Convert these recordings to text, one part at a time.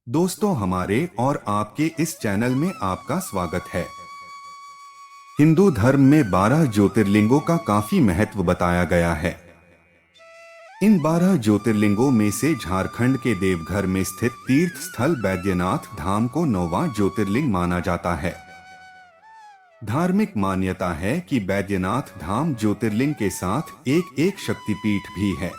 दोस्तों, हमारे और आपके इस चैनल में आपका स्वागत है। हिंदू धर्म में 12 ज्योतिर्लिंगों का काफी महत्व बताया गया है। इन 12 ज्योतिर्लिंगों में से झारखंड के देवघर में स्थित तीर्थ स्थल बैद्यनाथ धाम को 9वां ज्योतिर्लिंग माना जाता है। धार्मिक मान्यता है कि बैद्यनाथ धाम ज्योतिर्लिंग के साथ एक शक्तिपीठ भी है।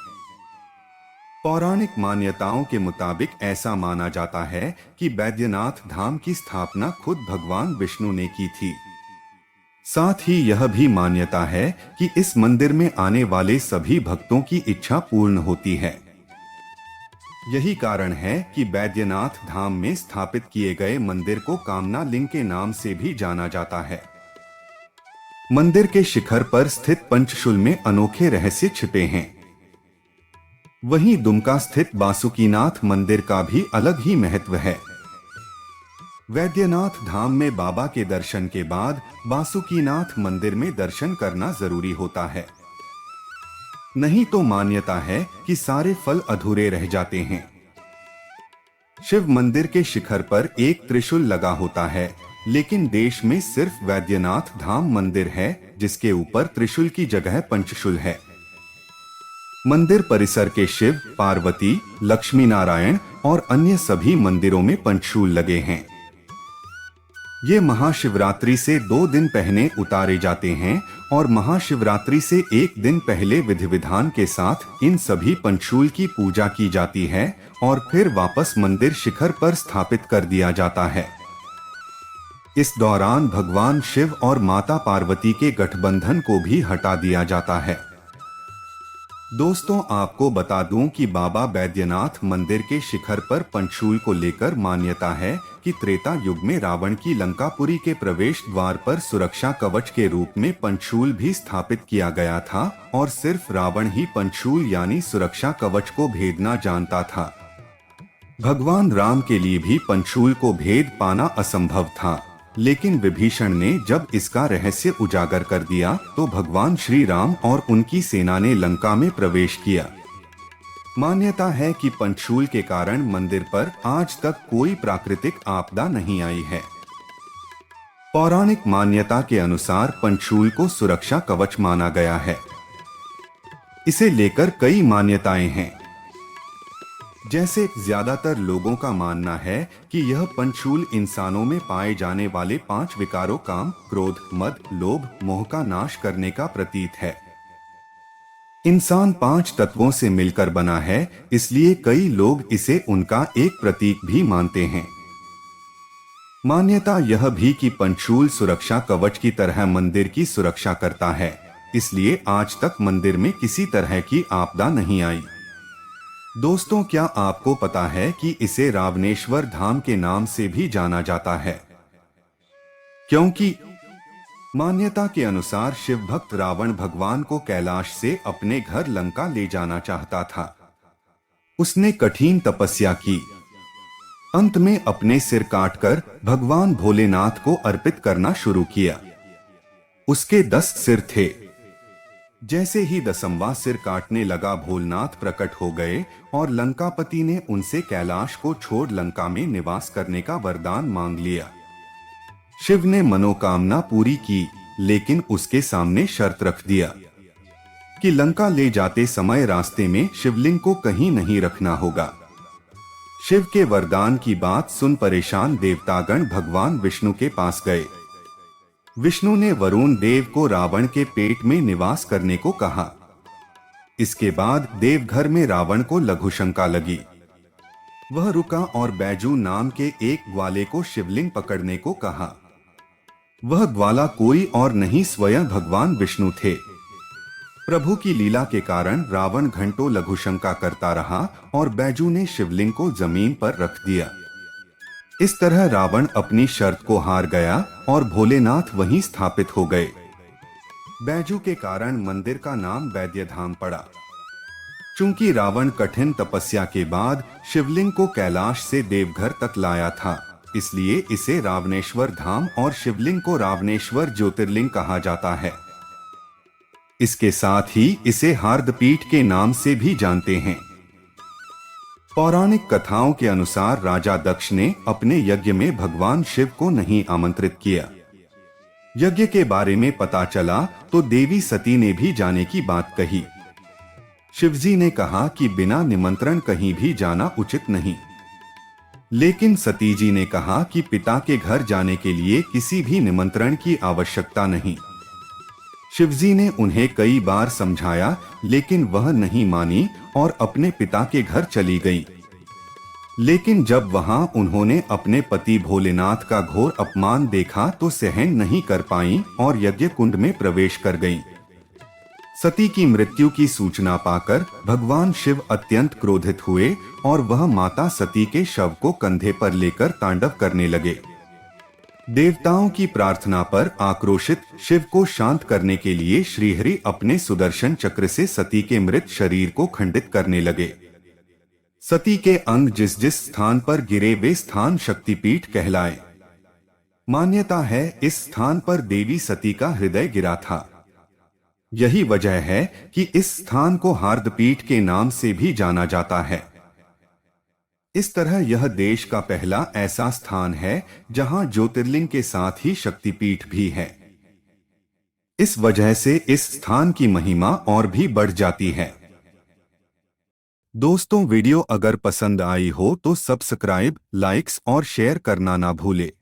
पौराणिक मान्यताओं के मुताबिक ऐसा माना जाता है कि बैद्यनाथ धाम की स्थापना खुद भगवान विष्णु ने की थी। साथ ही यह भी मान्यता है कि इस मंदिर में आने वाले सभी भक्तों की इच्छा पूर्ण होती है। यही कारण है कि बैद्यनाथ धाम में स्थापित किए गए मंदिर को कामना लिंग के नाम से भी जाना जाता है। मंदिर के शिखर पर स्थित पंचशूल में अनोखे रहस्य छिपे हैं। वहीं दुमका स्थित बासुकीनाथ मंदिर का भी अलग ही महत्व है। वैद्यनाथ धाम में बाबा के दर्शन के बाद बासुकीनाथ मंदिर में दर्शन करना जरूरी होता है, नहीं तो मान्यता है कि सारे फल अधूरे रह जाते हैं। शिव मंदिर के शिखर पर एक त्रिशूल लगा होता है, लेकिन देश में सिर्फ वैद्यनाथ धाम मंदिर है जिसके ऊपर त्रिशूल की जगह पंचशूल है। मंदिर परिसर के शिव, पार्वती, लक्ष्मी नारायण और अन्य सभी मंदिरों में पंचशूल लगे हैं। ये महाशिवरात्रि से 2 दिन पहले उतारे जाते हैं और महाशिवरात्रि से 1 दिन पहले विधि विधान के साथ इन सभी पंचशूल की पूजा की जाती है और फिर वापस मंदिर शिखर पर स्थापित कर दिया जाता है। इस दौरान भगवान शिव और माता पार्वती के गठबंधन को भी हटा दिया जाता है। दोस्तों, आपको बता दूं कि बाबा बैद्यनाथ मंदिर के शिखर पर पंचशूल को लेकर मान्यता है कि त्रेता युग में रावण की लंकापुरी के प्रवेश द्वार पर सुरक्षा कवच के रूप में पंचशूल भी स्थापित किया गया था और सिर्फ रावण ही पंचशूल यानी सुरक्षा कवच को भेदना जानता था। भगवान राम के लिए भी पंचशूल को भेद पाना असंभव था, लेकिन विभीषण ने जब इसका रहस्य उजागर कर दिया तो भगवान श्री राम और उनकी सेना ने लंका में प्रवेश किया। मान्यता है कि पंचशूल के कारण मंदिर पर आज तक कोई प्राकृतिक आपदा नहीं आई है। पौराणिक मान्यता के अनुसार पंचशूल को सुरक्षा कवच माना गया है। इसे लेकर कई मान्यताएं हैं। जैसे ज्यादातर लोगों का मानना है कि यह पंचशूल इंसानों में पाए जाने वाले 5 विकारों काम, क्रोध, मद, लोभ, मोह का नाश करने का प्रतीक है। इंसान 5 तत्वों से मिलकर बना है, इसलिए कई लोग इसे उनका एक प्रतीक भी मानते हैं। मान्यता यह भी कि पंचशूल सुरक्षा कवच की तरह मंदिर की सुरक्षा करता है, इसलिए आज तक मंदिर में किसी तरह की आपदा नहीं आई। दोस्तों, क्या आपको पता है कि इसे रावणेश्वर धाम के नाम से भी जाना जाता है? क्योंकि मान्यता के अनुसार शिव भक्त रावण भगवान को कैलाश से अपने घर लंका ले जाना चाहता था। उसने कठिन तपस्या की। अंत में अपने सिर काटकर भगवान भोलेनाथ को अर्पित करना शुरू किया। उसके 10 सिर थे। जैसे ही 10वां सिर काटने लगा, भोलेनाथ प्रकट हो गए और लंकापति ने उनसे कैलाश को छोड़ लंका में निवास करने का वरदान मांग लिया। शिव ने मनोकामना पूरी की, लेकिन उसके सामने शर्त रख दिया कि लंका ले जाते समय रास्ते में शिवलिंग को कहीं नहीं रखना होगा। शिव के वरदान की बात सुन परेशान देवतागण भगवान विष्णु के पास गए। विष्णु ने वरुण देव को रावण के पेट में निवास करने को कहा। इसके बाद देवघर में रावण को लघु शंका लगी। वह रुका और बैजू नाम के एक ग्वाले को शिवलिंग पकड़ने को कहा। वह ग्वाला कोई और नहीं, स्वयं भगवान विष्णु थे। प्रभु की लीला के कारण रावण घंटों लघु शंका करता रहा और बैजू ने शिवलिंग को जमीन पर रख दिया। इस तरह रावण अपनी शर्त को हार गया और भोलेनाथ वहीं स्थापित हो गए। बैजू के कारण मंदिर का नाम वैद्यधाम पड़ा। चूंकि रावण कठिन तपस्या के बाद शिवलिंग को कैलाश से देवघर तक लाया था, इसलिए इसे रावणेश्वर धाम और शिवलिंग को रावणेश्वर ज्योतिर्लिंग कहा जाता है। इसके साथ ही इसे हार्दपीठ के नाम से भी जानते हैं। पौराणिक कथाओं के अनुसार राजा दक्ष ने अपने यज्ञ में भगवान शिव को नहीं आमंत्रित किया। यज्ञ के बारे में पता चला तो देवी सती ने भी जाने की बात कही। शिवजी ने कहा कि बिना निमंत्रण कहीं भी जाना उचित नहीं। लेकिन सती जी ने कहा कि पिता के घर जाने के लिए किसी भी निमंत्रण की आवश्यकता नहीं। शिवजी ने उन्हें कई बार समझाया, लेकिन वह नहीं मानी और अपने पिता के घर चली गई। लेकिन जब वहां उन्होंने अपने पति भोलेनाथ का घोर अपमान देखा तो सहन नहीं कर पाईं और यज्ञ कुंड में प्रवेश कर गईं। सती की मृत्यु की सूचना पाकर भगवान शिव अत्यंत क्रोधित हुए और वह माता सती के शव को कंधे पर लेकर तांडव करने लगे। देवताओं की प्रार्थना पर आक्रोशित शिव को शांत करने के लिए श्रीहरि अपने सुदर्शन चक्र से सती के मृत शरीर को खंडित करने लगे। सती के अंग जिस जिस स्थान पर गिरे वे स्थान शक्तिपीठ कहलाए। मान्यता है इस स्थान पर देवी सती का हृदय गिरा था। यही वजह है कि इस स्थान को हार्दपीठ के नाम से भी जाना जाता है। इस तरह यह देश का पहला ऐसा स्थान है जहां ज्योतिर्लिंग के साथ ही शक्तिपीठ भी है। इस वजह से इस स्थान की महिमा और भी बढ़ जाती है। दोस्तों, वीडियो अगर पसंद आई हो तो सब्सक्राइब, लाइक्स और शेयर करना ना भूले।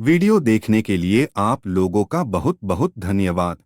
वीडियो देखने के लिए आप लोगों का बहुत बहुत धन्यवाद।